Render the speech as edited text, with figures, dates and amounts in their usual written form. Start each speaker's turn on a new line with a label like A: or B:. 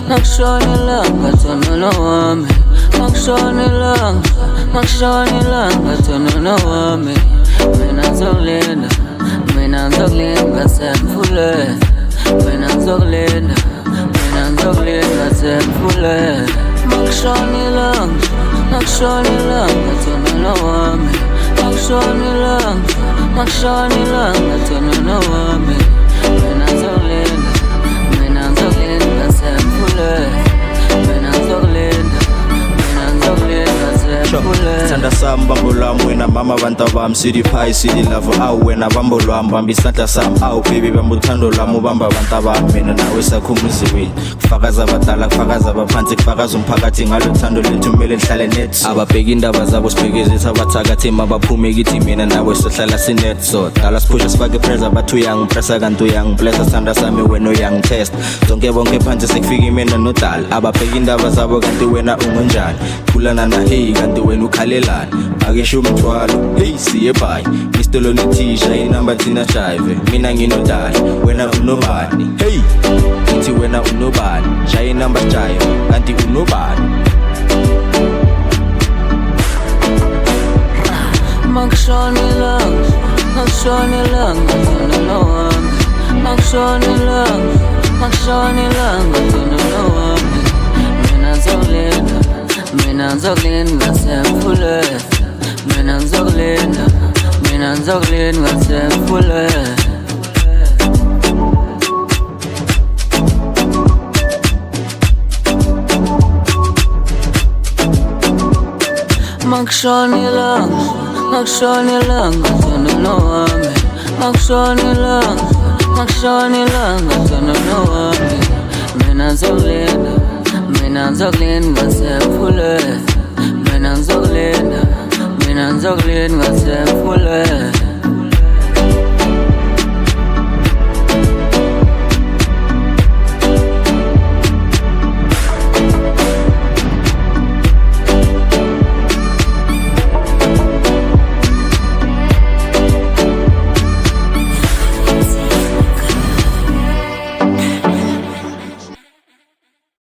A: Makshonilanga tonono wami, makshonilanga tonono wami. Mina nzokulinda semfule. Mina nzokulinda semfule. Makshonilanga tonono wami, makshonilanga tonono wami. Mina nzokulinda semfule. Mina nzokulinda semfule.
B: Sanda sam bambo lwam wena mama banta bam city pie city love awu wena bambo lwam bamba isandla sam awu baby bamba uthando lwam ubamba banta bami mina nawe sakhumuziwe kufakaza abadala kufakaza abaphansi kufakaza umphakathi ngalo thando lethu kumele lihlale net ababheka indaba zabo sibhekezisa abathakathi mabaphume kithi mina nawe sohlala sinet so dala siphusha sifake pressure bathu young pressure kanti young blessa sanda sami wena young test zonke bonke phansi sekufika imena nodala ababheka indaba zabo kanti wena ungonjani khulana na hey kanti wena ukhalelani akesho umthwalo hey siye bye Mr. Lonithisha inamba thina jive mina nginodala wena unobani hey ithi wena unobani shaya inamba jive kanti unobani
A: Makshonilanga tonono wami, makshonilanga tonono wami. Mina nzokulinda semfule. Mina nzokulinda semfule. Makshonilanga tonono wami, makshonilanga tonono wami. Mina nzokulinda semfule. Mina nzokulinda semfule.